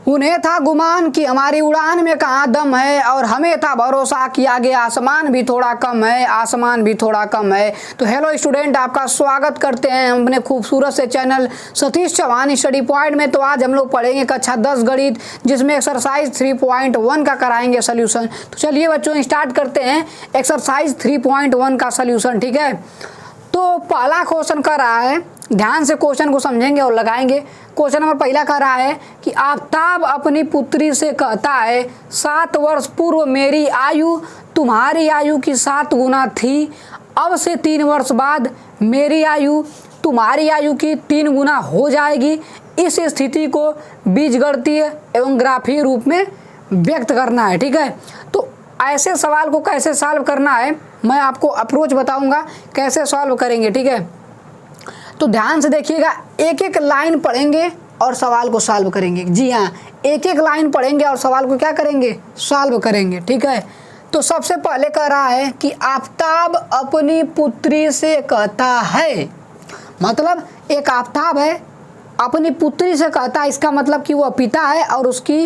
उन्हें था गुमान कि हमारी उड़ान में कहाँ दम है, और हमें था भरोसा कि आगे आसमान भी थोड़ा कम है, आसमान भी थोड़ा कम है। तो हेलो स्टूडेंट, आपका स्वागत करते हैं अपने खूबसूरत से channel Satish Chauhan study point में। तो आज हम लोग पढ़ेंगे कक्षा 10 गणित, जिसमें एक्सरसाइज 3.1 का कराएंगे सोल्यूशन। तो चलिए बच्चों स्टार्ट करते हैं एक्सरसाइज 3.1 का सोल्यूशन। ठीक है, तो पहला क्वेश्चन कर रहा है, ध्यान से क्वेश्चन को समझेंगे और लगाएंगे। क्वेश्चन नंबर पहला कर रहा है कि आफताब अपनी पुत्री से कहता है 7 वर्ष पूर्व मेरी आयु तुम्हारी आयु की 7 गुना थी, अब से 3 वर्ष बाद मेरी आयु तुम्हारी आयु की 3 गुना हो जाएगी। इस स्थिति को बीजगणितीय एवं ग्राफीय रूप में व्यक्त करना है। ठीक है, तो ऐसे सवाल को कैसे सॉल्व करना है मैं आपको अप्रोच बताऊंगा, कैसे सॉल्व करेंगे। ठीक है, तो ध्यान से देखिएगा, एक एक लाइन पढ़ेंगे और सवाल को सॉल्व करेंगे। जी हाँ, एक एक लाइन पढ़ेंगे और सवाल को क्या करेंगे, सॉल्व करेंगे। ठीक है, तो सबसे पहले कह रहा है कि आफताब अपनी पुत्री से कहता है, मतलब एक आफताब है अपनी पुत्री से कहता है, इसका मतलब कि वह पिता है और उसकी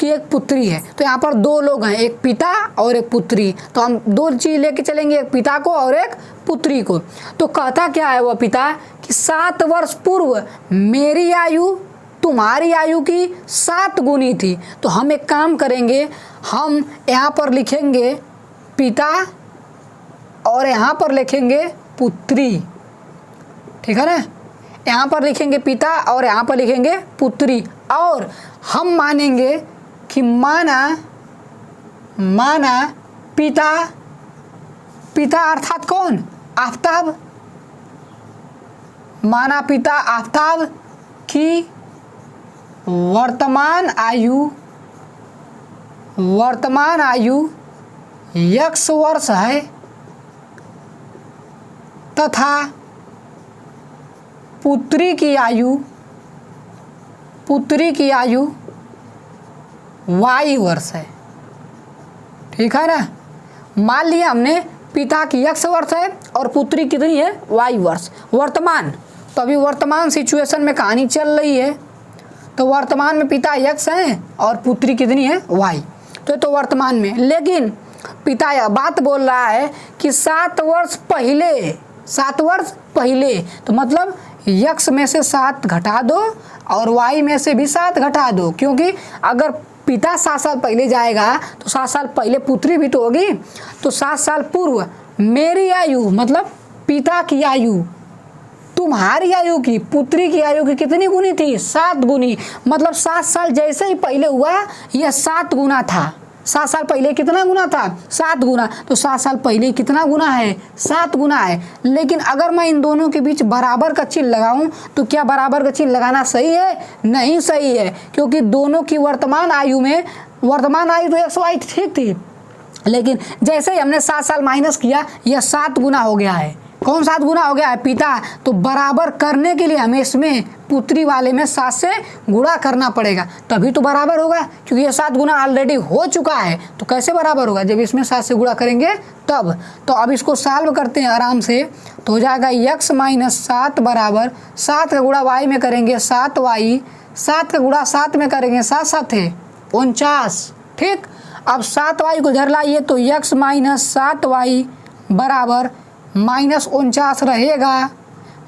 एक पुत्री है। तो यहाँ पर 2 लोग हैं, एक पिता और एक पुत्री। तो हम 2 चीज़ लेके चलेंगे, एक पिता को और एक पुत्री को। तो कहता क्या है वह पिता कि 7 वर्ष पूर्व मेरी आयु तुम्हारी आयु की 7 गुनी थी। तो हम एक काम करेंगे, हम यहाँ पर लिखेंगे पिता और यहाँ पर लिखेंगे पुत्री। ठीक है ना, यहाँ पर लिखेंगे पिता और यहाँ पर लिखेंगे पुत्री, और हम मानेंगे कि माना पिता अर्थात कौन, आफताब। माना पिता आफताब की वर्तमान आयु x वर्ष है तथा पुत्री की आयु y वर्ष है। ठीक है ना, मान लिया हमने पिता की x वर्ष है और पुत्री कितनी है, y वर्ष। वर्तमान, तो अभी वर्तमान सिचुएशन में कहानी चल रही है, तो वर्तमान में पिता x है और पुत्री कितनी है, y। तो वर्तमान में, लेकिन पिता यह बात बोल रहा है कि 7 वर्ष पहले, तो मतलब x में से 7 घटा दो और y में से भी 7 घटा दो, क्योंकि अगर पिता 7 साल पहले जाएगा तो 7 साल पहले पुत्री भी तो होगी। तो 7 साल पूर्व मेरी आयु मतलब पिता की आयु तुम्हारी आयु की पुत्री की आयु की कितनी गुनी थी, 7 गुनी। मतलब 7 साल जैसे ही पहले हुआ यह 7 गुना था। 7 साल पहले कितना गुना था, 7 गुना। तो 7 साल पहले कितना गुना है, 7 गुना है। लेकिन अगर मैं इन दोनों के बीच बराबर का चिन्ह लगाऊं तो क्या बराबर का चिन्ह लगाना सही है, नहीं सही है, क्योंकि दोनों की वर्तमान आयु तो XY ठीक थी, लेकिन जैसे ही हमने 7 साल माइनस किया यह 7 गुना हो गया है। कौन 7 गुना हो गया है, पिता। तो बराबर करने के लिए हमें इसमें पुत्री वाले में 7 से गुणा करना पड़ेगा, तभी तो बराबर होगा, क्योंकि ये 7 गुना ऑलरेडी हो चुका है। तो कैसे बराबर होगा, जब इसमें 7 से गुणा करेंगे तब। तो अब इसको सॉल्व करते हैं आराम से, तो हो जाएगा x माइनस 7 बराबर 7 का गुणा y में करेंगे 7y, 7 का गुणा 7 में करेंगे 7 7 है 49। ठीक, अब 7y को इधर लाइए तो x माइनस 7y बराबर माइनस 49 रहेगा,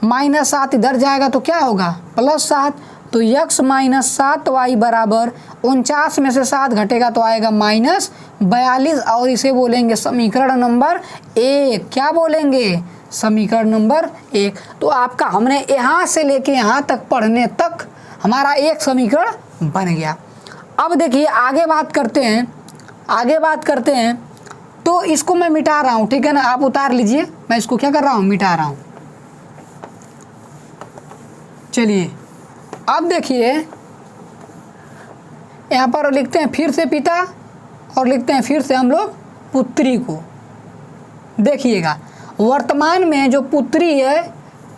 माइनस 7 इधर जाएगा तो क्या होगा, प्लस 7। तो x माइनस 7y बराबर 49 में से 7 घटेगा तो आएगा माइनस 42, और इसे बोलेंगे समीकरण नंबर 1। क्या बोलेंगे, समीकरण नंबर 1। तो आपका हमने यहाँ से लेके यहाँ तक पढ़ने तक हमारा एक समीकरण बन गया। अब देखिए आगे बात करते हैं। तो इसको मैं मिटा रहा हूँ, ठीक है ना, आप उतार लीजिए, मैं इसको क्या कर रहा हूँ, मिटा रहा हूँ। चलिए अब देखिए, यहाँ पर लिखते हैं फिर से पिता और लिखते हैं फिर से हम लोग पुत्री को। देखिएगा, वर्तमान में जो पुत्री है,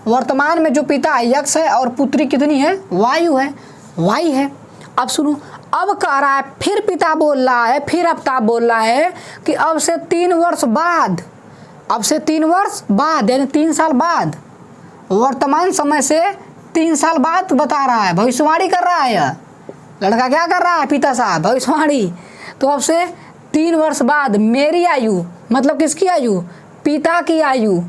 वर्तमान में जो पिता x है और पुत्री कितनी है, y है। अब सुनो, अब कह रहा है, फिर पिता बोल रहा है, फिर आफताब बोल रहा है कि अब से 3 वर्ष बाद यानी 3 साल बाद, वर्तमान समय से 3 साल बाद बता रहा है, भविष्यवाणी कर रहा है। लड़का क्या कर रहा है, पिता साहब भविष्यवाणी। तो अब से 3 वर्ष बाद मेरी आयु मतलब किसकी आयु, पिता की आयु,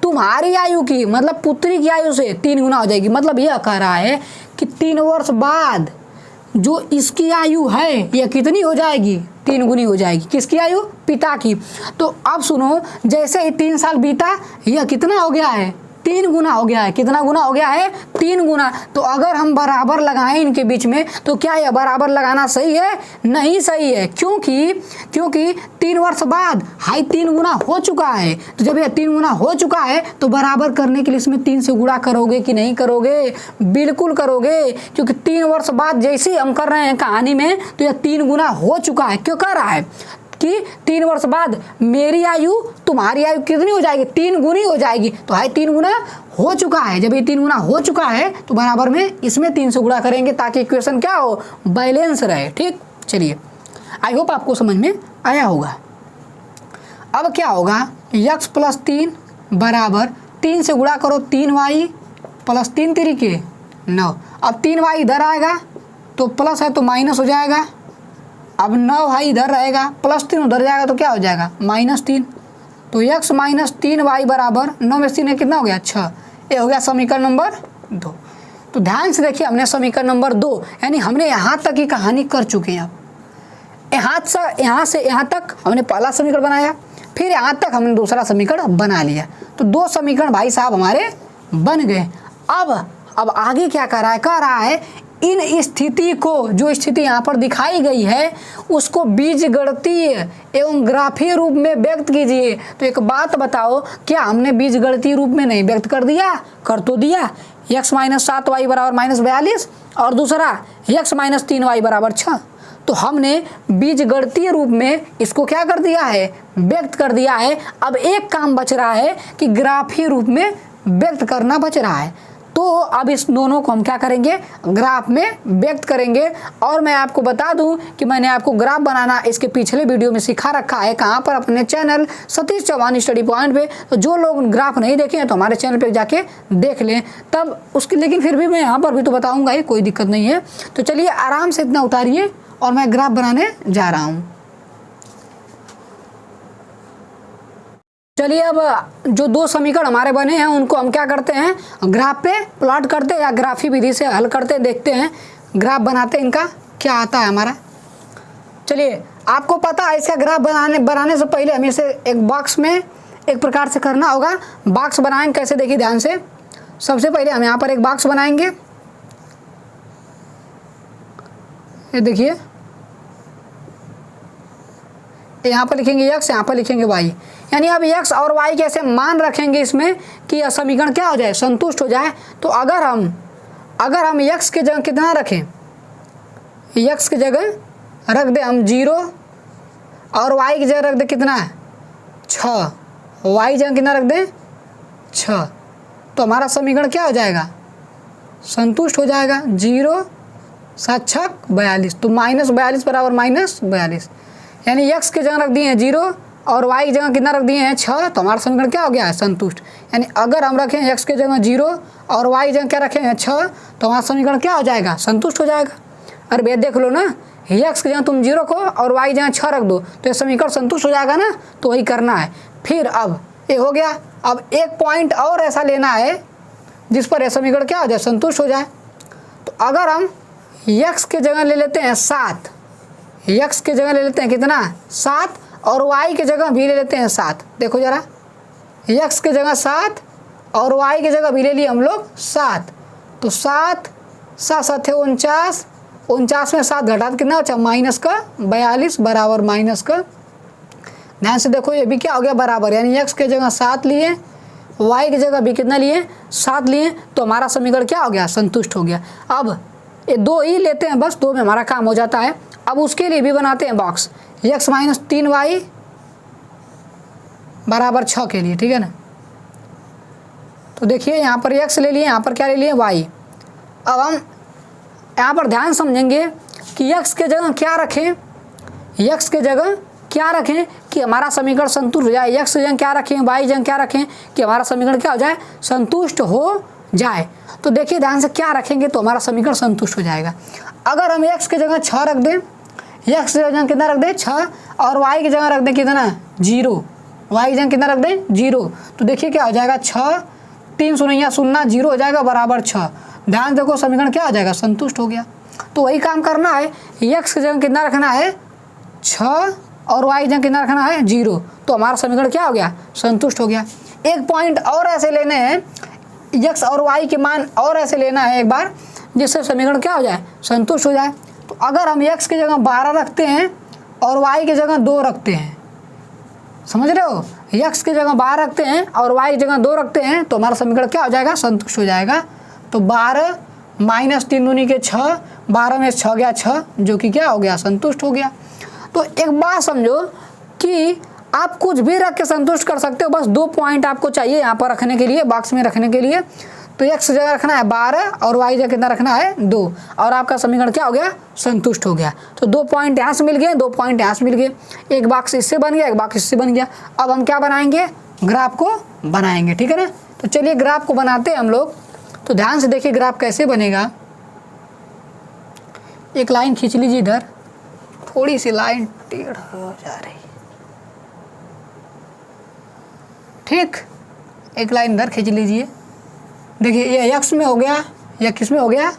तुम्हारी आयु की मतलब पुत्री की आयु से 3 गुना हो जाएगी। मतलब यह कह रहा है कि 3 वर्ष बाद जो इसकी आयु है यह कितनी हो जाएगी, 3 गुनी हो जाएगी। किसकी आयु, पिता की। तो अब सुनो, जैसे ही 3 साल बीता यह कितना हो गया है, 3 गुना हो गया है। कितना गुना हो गया है, 3 गुना। तो अगर हम बराबर लगाएं इनके बीच में तो क्या यह बराबर लगाना सही है, नहीं सही है। क्योंकि 3 वर्ष बाद हाई 3 गुना हो चुका है। तो जब यह 3 गुना हो चुका है तो बराबर करने के लिए इसमें 3 से गुणा करोगे कि नहीं करोगे, बिल्कुल करोगे। क्योंकि 3 वर्ष बाद जैसे ही हम कर रहे हैं कहानी में तो यह 3 गुना हो चुका है। क्यों कर रहा है कि 3 वर्ष बाद मेरी आयु तुम्हारी आयु कितनी हो जाएगी, 3 गुनी हो जाएगी। तो हाई 3 गुना हो चुका है। जब ये 3 गुना हो चुका है तो बराबर में इसमें 3 से गुणा करेंगे ताकि इक्वेशन क्या हो, बैलेंस रहे। ठीक, चलिए आई होप आपको समझ में आया होगा। अब क्या होगा, x + 3 बराबर 3 से गुणा करो 3y + 3 तरीके 9। अब 3y इधर आएगा तो प्लस है तो माइनस हो जाएगा। अब 9y इधर रहेगा, +3 उधर जाएगा तो क्या हो जाएगा, -3। तो x - 3y बराबर 9 में 3 कितना हो गया, 6। ये हो गया समीकरण नंबर 2। तो ध्यान से देखिए, हमने समीकरण नंबर 2 यानी हमने यहाँ तक की कहानी कर चुके हैं। यहाँ से यहाँ तक हमने पहला समीकरण बनाया, फिर यहाँ तक हमने दूसरा समीकरण बना लिया। तो 2 समीकरण भाई साहब हमारे बन गए। अब आगे क्या कर रहा है, कह रहा है इन स्थिति को, जो स्थिति यहाँ पर दिखाई गई है उसको बीजगणितीय एवं ग्राफीय रूप में व्यक्त कीजिए। तो एक बात बताओ, क्या हमने बीजगणितीय रूप में नहीं व्यक्त कर दिया, कर तो दिया। x - 7y बराबर -42 और दूसरा x - 3y बराबर 6। तो हमने बीजगणितीय रूप में इसको क्या कर दिया है, व्यक्त कर दिया है। अब एक काम बच रहा है कि ग्राफीय रूप में व्यक्त करना बच रहा है। तो अब इस दोनों को हम क्या करेंगे, ग्राफ में व्यक्त करेंगे। और मैं आपको बता दूं कि मैंने आपको ग्राफ बनाना इसके पिछले वीडियो में सिखा रखा है, कहाँ पर, अपने channel Satish Chauhan study point पे। तो जो लोग ग्राफ नहीं देखे हैं तो हमारे चैनल पे जाके देख लें तब उसकी, लेकिन फिर भी मैं यहाँ पर भी तो बताऊँगा ही, कोई दिक्कत नहीं है। तो चलिए आराम से इतना उतारिए और मैं ग्राफ बनाने जा रहा हूँ। चलिए अब जो 2 समीकरण हमारे बने हैं उनको हम क्या करते हैं, ग्राफ पे प्लॉट करते हैं या ग्राफी विधि से हल करते, देखते हैं ग्राफ बनाते इनका क्या आता है हमारा। चलिए आपको पता है इसका ग्राफ बनाने से पहले हमें इसे एक बॉक्स में एक प्रकार से करना होगा। बॉक्स बनाएंगे कैसे, देखिए ध्यान से। सबसे पहले हम यहाँ पर एक बॉक्स बनाएंगे, ये देखिए, यहाँ पर लिखेंगे x, यहाँ पर लिखेंगे y। यानी अब x और y के ऐसे मान रखेंगे इसमें कि यह समीकरण क्या हो जाए, संतुष्ट हो जाए। तो अगर हम x के जगह कितना रखें, x की जगह रख दे हम 0 और y की जगह रख दे कितना, 6, y जगह कितना रख दे 6, तो हमारा समीकरण क्या हो जाएगा, संतुष्ट हो जाएगा। 0 7 6 42, तो -42 बराबर -42। यानी x की जगह रख दिए हैं 0 और y की जगह कितना रख दिए हैं 6, तो हमारा समीकरण क्या हो गया है, संतुष्ट। यानी अगर हम रखें x की जगह 0 और y की जगह क्या रखें 6, तो हमारा समीकरण क्या हो जाएगा, संतुष्ट हो जाएगा। अरे भैया देख लो ना, x की जगह तुम 0 को और y की जगह 6 रख दो तो ये समीकरण संतुष्ट हो जाएगा ना, तो वही करना है। फिर अब ये हो गया। अब एक पॉइंट और ऐसा लेना है जिस पर यह समीकरण क्या हो जाए, संतुष्ट हो जाए। तो अगर हम x की जगह ले लेते हैं 7, x की जगह ले लेते हैं कितना, 7, और y की जगह भी ले लेते हैं 7। देखो जरा, x की जगह 7 और y की जगह भी ले लिए हम लोग 7। तो 7 7 7 है 49, 49 में 7 घटा कितना बचा, -42 बराबर माइनस का। ध्यान से देखो ये भी क्या हो गया, बराबर। यानी x की जगह 7 लिए, y की जगह भी कितना लिए, 7 लिए, तो हमारा समीकरण क्या हो गया, संतुष्ट हो गया। अब ये 2 ही लेते हैं बस, 2 में हमारा काम हो जाता है। अब उसके लिए भी बनाते हैं बॉक्स, x - 3y बराबर 6 के लिए, ठीक है ना। तो देखिए यहाँ पर x ले लिए, यहाँ पर क्या ले लिए, y। अब हम यहाँ पर ध्यान समझेंगे कि x के जगह क्या रखें, x के जगह क्या रखें कि हमारा समीकरण संतुष्ट हो जाए। x की जगह क्या रखें, y जगह क्या रखें कि हमारा समीकरण क्या हो जाए, संतुष्ट हो जाए। तो देखिए ध्यान से क्या रखेंगे तो हमारा समीकरण संतुष्ट हो जाएगा। अगर हम x की जगह 6 रख दें, x की जगह कितना रख दें 6, और y की जगह रख दें कितना 0, y की जगह कितना रख दें 0, तो देखिए क्या हो जाएगा 6, 3 शून्य 0 0 हो जाएगा बराबर 6। ध्यान देखो समीकरण क्या हो जाएगा संतुष्ट हो गया। तो वही काम करना है, x की जगह कितना रखना है 6 और y की जगह कितना रखना है 0, तो हमारा समीकरण क्या हो गया संतुष्ट हो गया। एक पॉइंट और ऐसे लेने हैं, x और y के मान और ऐसे लेना है एक बार, जिससे समीकरण क्या हो जाए संतुष्ट हो जाए। तो अगर हम x की जगह 12 रखते हैं और y की जगह 2 रखते हैं, समझ रहे हो, x की जगह 12 रखते हैं और y की जगह 2 रखते हैं, तो हमारा समीकरण क्या हो जाएगा संतुष्ट हो जाएगा। तो 12 माइनस 3 दूनी के 6, 12 में 6 गया 6, जो कि क्या हो गया संतुष्ट हो गया। तो एक बात समझो कि आप कुछ भी रख के संतुष्ट कर सकते हो, बस 2 पॉइंट आपको चाहिए यहाँ पर रखने के लिए, बॉक्स में रखने के लिए। तो x जगह रखना है 12 और y जगह कितना रखना है 2, और आपका समीकरण क्या हो गया संतुष्ट हो गया। तो 2 पॉइंट यहाँ से मिल गए, 2 पॉइंट यहाँ से मिल गए, एक बॉक्स इससे बन गया, एक बॉक्स इससे बन गया। अब हम क्या बनाएंगे, ग्राफ को बनाएंगे, ठीक है ना। तो चलिए ग्राफ को बनाते हैं हम लोग। तो ध्यान से देखिए ग्राफ कैसे बनेगा। एक लाइन खींच लीजिए इधर, थोड़ी सी लाइन टेढ़ हो जा रही, ठीक, एक लाइन इधर खींच लीजिए। देखिए ये x में हो गया, या किस में हो गया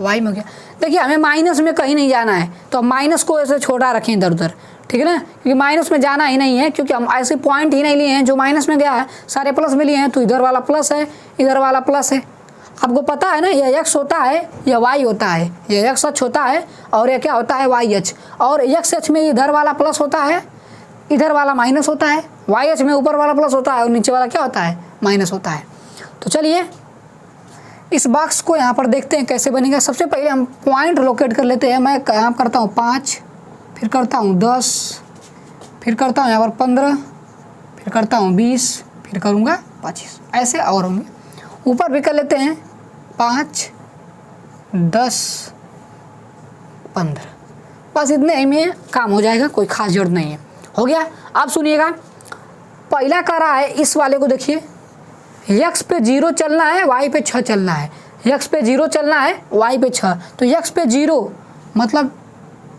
y में हो गया। देखिए हमें माइनस में कहीं नहीं जाना है, तो हम माइनस को ऐसे छोटा रखें इधर उधर, ठीक है ना, क्योंकि माइनस में जाना ही नहीं है, क्योंकि हम ऐसे पॉइंट ही नहीं लिए हैं जो माइनस में गया है, सारे प्लस में लिए हैं। तो इधर वाला प्लस है, इधर वाला प्लस है। आपको पता है ना, यह x होता है, यह y होता है, यह x h होता है और यह क्या होता है y h, और x h में इधर वाला प्लस होता है, इधर वाला माइनस होता है, y h में ऊपर वाला प्लस होता है और नीचे वाला क्या होता है माइनस होता है। तो चलिए इस बॉक्स को यहाँ पर देखते हैं कैसे बनेगा। सबसे पहले हम पॉइंट लोकेट कर लेते हैं। मैं यहाँ करता हूँ 5, फिर करता हूँ 10, फिर करता हूँ यहाँ पर 15, फिर करता हूँ 20, फिर करूँगा 25, ऐसे और होंगे। ऊपर भी कर लेते हैं 5, 10, 15, बस इतने ही में काम हो जाएगा, कोई खास जरूरत नहीं है। हो गया। अब सुनिएगा, पहला कर रहा है इस वाले को, देखिए x पे 0 चलना है, y पे 6 चलना है। x पे 0 चलना है, y पे 6, तो x पे 0 मतलब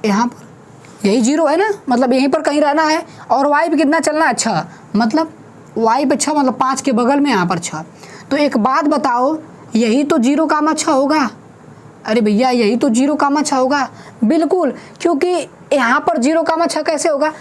यहाँ पर यही 0 है ना, मतलब यहीं पर कहीं रहना है, और y पे कितना चलना है 6, मतलब y पे 6 मतलब 5 के बगल में यहाँ पर 6। तो एक बात बताओ, यही तो 0 कामा 6 होगा। अरे भैया यही तो 0 कामा 6 होगा, बिल्कुल, क्योंकि यहाँ पर 0 कामा 6 कैसे होगा,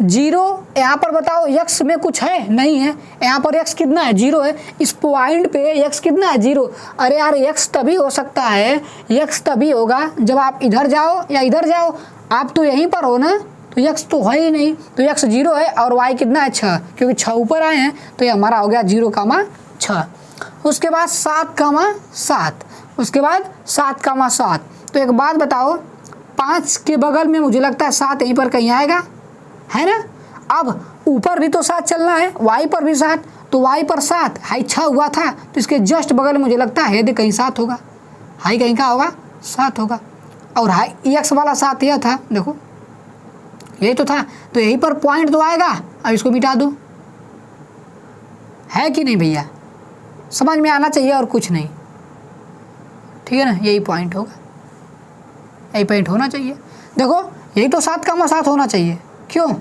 0 यहाँ पर बताओ x में कुछ है नहीं है, यहाँ पर x कितना है 0 है, इस पॉइंट पे x कितना है 0। अरे यार x तभी हो सकता है, x तभी होगा जब आप इधर जाओ या इधर जाओ, आप तो यहीं पर हो ना, तो x तो है ही नहीं, तो x 0 है और y कितना है 6, क्योंकि 6 ऊपर आए हैं, तो ये हमारा हो गया 0 कामा 6। उसके बाद 7 कामा 7, उसके बाद 7 कामा 7। तो एक बात बताओ, 5 के बगल में मुझे लगता है 7 यहीं पर कहीं आएगा, है ना। अब ऊपर भी तो 7 चलना है, y पर भी 7, तो y पर 7, हाई 6 हुआ था, तो इसके जस्ट बगल में मुझे लगता है यदि कहीं 7 होगा, हाई कहीं का होगा 7 होगा, और हाई x वाला 7 यह था, देखो यही तो था, तो यहीं पर पॉइंट तो आएगा। अब इसको मिटा दो, है कि नहीं भैया, समझ में आना चाहिए और कुछ नहीं, ठीक है ना, यही पॉइंट होगा, यही पॉइंट होना चाहिए। देखो यही तो 7 कामा 7 होना चाहिए, क्यों,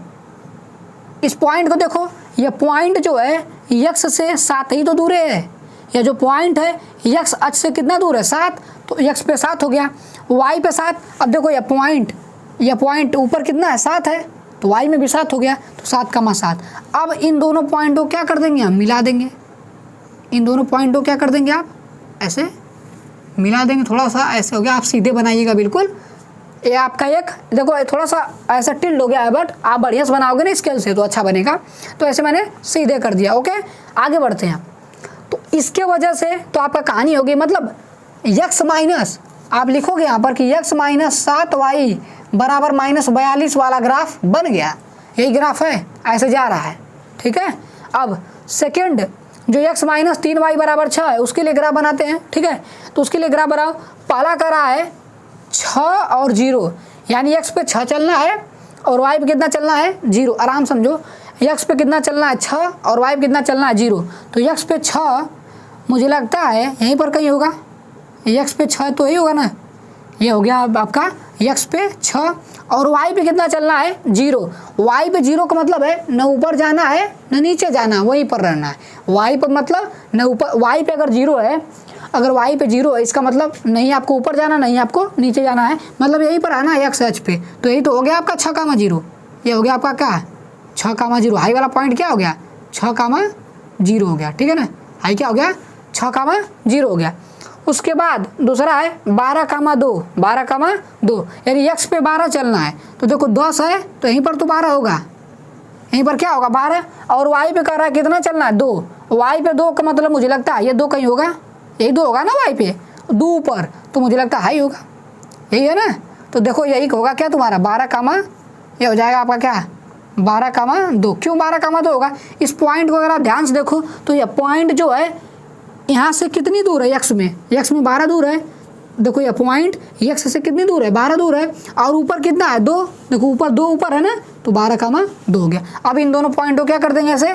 इस पॉइंट को देखो, यह पॉइंट जो है x से 7 ही तो दूर है, यह जो पॉइंट है x अक्ष से कितना दूर है 7, तो x पे 7 हो गया, y पे 7। अब देखो यह पॉइंट ऊपर कितना है 7 है, तो y में भी 7 हो गया, तो 7 कामा 7। अब इन दोनों पॉइंट को क्या कर देंगे, हम मिला देंगे, इन दोनों पॉइंट को क्या कर देंगे, आप ऐसे मिला देंगे, थोड़ा सा ऐसे हो गया, आप सीधे बनाइएगा बिल्कुल। ये आपका एक देखो थोड़ा सा ऐसा टिल्ड हो गया है, बट आप बढ़िया से बनाओगे ना स्केल से तो अच्छा बनेगा, तो ऐसे मैंने सीधे कर दिया। ओके, आगे बढ़ते हैं। तो इसके वजह से तो आपका कहानी होगी, मतलब x माइनस, आप लिखोगे यहाँ पर कि x माइनस 7y बराबर -42 वाला ग्राफ बन गया, यही ग्राफ है, ऐसे जा रहा है, ठीक है। अब सेकेंड जो x माइनस 3y बराबर 6 है, उसके लिए ग्राफ बनाते हैं, ठीक है। तो उसके लिए ग्राफ बनाओ, पहला कर रहा है 6 और 0, यानी x पे 6 चलना है और y पे कितना चलना है 0। आराम समझो, x पे कितना चलना है 6 और y पे कितना चलना है 0, तो x पे 6 मुझे लगता है यहीं पर कहीं होगा, x पे 6 तो यही होगा ना। ये हो गया आपका x पे 6 और y पे कितना चलना है 0। y पे 0 का मतलब है न ऊपर जाना है न नीचे जाना है, वहीं पर रहना है। y पर मतलब न ऊपर, y पे अगर 0 है, अगर y पे 0 है इसका मतलब नहीं आपको ऊपर जाना नहीं आपको नीचे जाना है, मतलब यहीं पर आना है x h पे। तो यही तो हो गया आपका 6,0। ये हो गया आपका क्या 6,0। हाई वाला पॉइंट क्या हो गया 6,0 हो गया, ठीक है ना। हाई क्या हो गया 6,0 हो गया। उसके बाद दूसरा है 12,2, 12,2 यानी x पे 12 चलना है। तो देखो 10 है तो यहीं पर तो 12 होगा, यहीं पर क्या होगा 12। और y पे कर रहा है कितना चलना है 2, y पे 2 का मतलब मुझे लगता है ये 2 कहीं होगा, यही 2 होगा ना y पे 2 ऊपर, तो मुझे लगता है हाई होगा, यही है ना। तो देखो यही होगा क्या तुम्हारा 12, ये हो जाएगा आपका क्या 12,2। क्यों 12,2 होगा, इस पॉइंट को अगर आप ध्यान से देखो तो ये पॉइंट जो है यहाँ से कितनी दूर है x में 12 दूर है। देखो ये पॉइंट x से कितनी दूर है 12 दूर है, और ऊपर कितना है 2, देखो ऊपर 2 ऊपर है ना, तो 12,2 हो गया। अब इन दोनों पॉइंट को क्या कर देंगे ऐसे,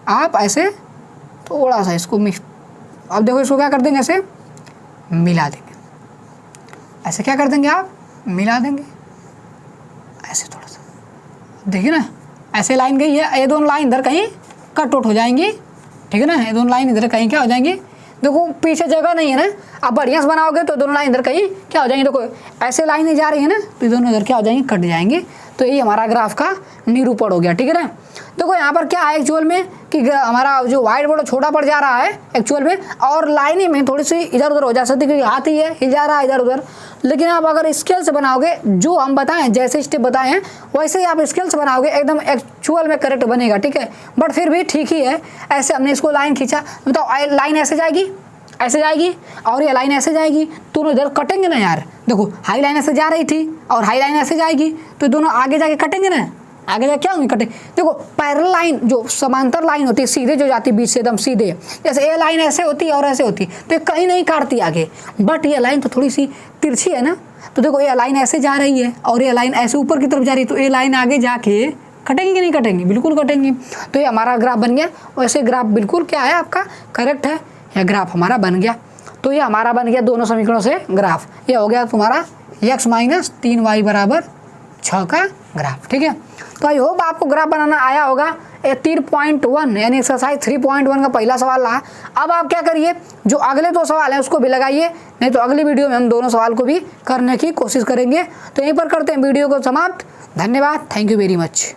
आप ऐसे थोड़ा सा इसको मिक्स, अब देखो इसको क्या कर देंगे ऐसे मिला देंगे, ऐसे क्या कर देंगे आप मिला देंगे ऐसे थोड़ा सा, देखिए ना ऐसे लाइन गई है, ये दोनों लाइन इधर कहीं कट आउट हो जाएंगी, ठीक है ना। ये दोनों लाइन इधर कहीं क्या हो जाएंगी, देखो पीछे जगह नहीं है ना, आप बढ़िया से बनाओगे तो दोनों लाइन इधर कहीं क्या हो जाएंगी, देखो ऐसे लाइनें जा रही है ना तो दोनों इधर क्या हो जाएंगी कट जाएंगे। तो यही हमारा ग्राफ का निरूपण हो गया, ठीक है ना। देखो यहाँ पर क्या है एक्चुअल में कि हमारा जो वाइट बोर्ड छोटा पड़ जा रहा है एक्चुअल में, और लाइनें में थोड़ी सी इधर उधर हो जा सकती है क्योंकि हाथ ही है हिल जा रहा है इधर उधर। लेकिन आप अगर स्केल से बनाओगे, जो हम बताएं जैसे स्टेप बताए हैं वैसे ही आप स्केल से बनाओगे, एकदम एक्चुअल में करेक्ट बनेगा, ठीक है। बट फिर भी ठीक ही है, ऐसे हमने इसको लाइन खींचा, बताओ लाइन ऐसे जाएगी, ऐसे जाएगी और ये लाइन ऐसे जाएगी, दोनों इधर कटेंगे ना यार। देखो हाई लाइन ऐसे जा रही थी और हाई लाइन ऐसे जाएगी, तो दोनों आगे जाके कटेंगे ना, आगे जाके क्या होंगे कटे। देखो पैरेलल लाइन जो समांतर लाइन होती है सीधे जो जाती है बीच से एकदम सीधे, जैसे ये लाइन ऐसे होती है और ऐसे होती है तो ये कहीं नहीं काटती आगे, बट ये लाइन तो थोड़ी सी तिरछी है ना। तो देखो ये लाइन ऐसे जा रही है और ये लाइन ऐसे ऊपर की तरफ जा रही है, तो ये लाइन आगे जाके कटेंगी नहीं कटेंगी, बिल्कुल कटेंगी। तो ये हमारा ग्राफ बन गया, वैसे ग्राफ बिल्कुल क्या है आपका करेक्ट है, यह ग्राफ हमारा बन गया। तो ये हमारा बन गया दोनों समीकरणों से ग्राफ, ये हो गया तुम्हारा x - 3y = 6 का ग्राफ, ठीक है। तो आई होप आपको ग्राफ बनाना आया होगा। 3.1 यानी एक्सरसाइज 3.1 का पहला सवाल रहा। अब आप क्या करिए, जो अगले 2 सवाल हैं उसको भी लगाइए, नहीं तो अगली वीडियो में हम दोनों सवाल को भी करने की कोशिश करेंगे। तो यहीं पर करते हैं वीडियो को समाप्त। धन्यवाद, थैंक यू वेरी मच।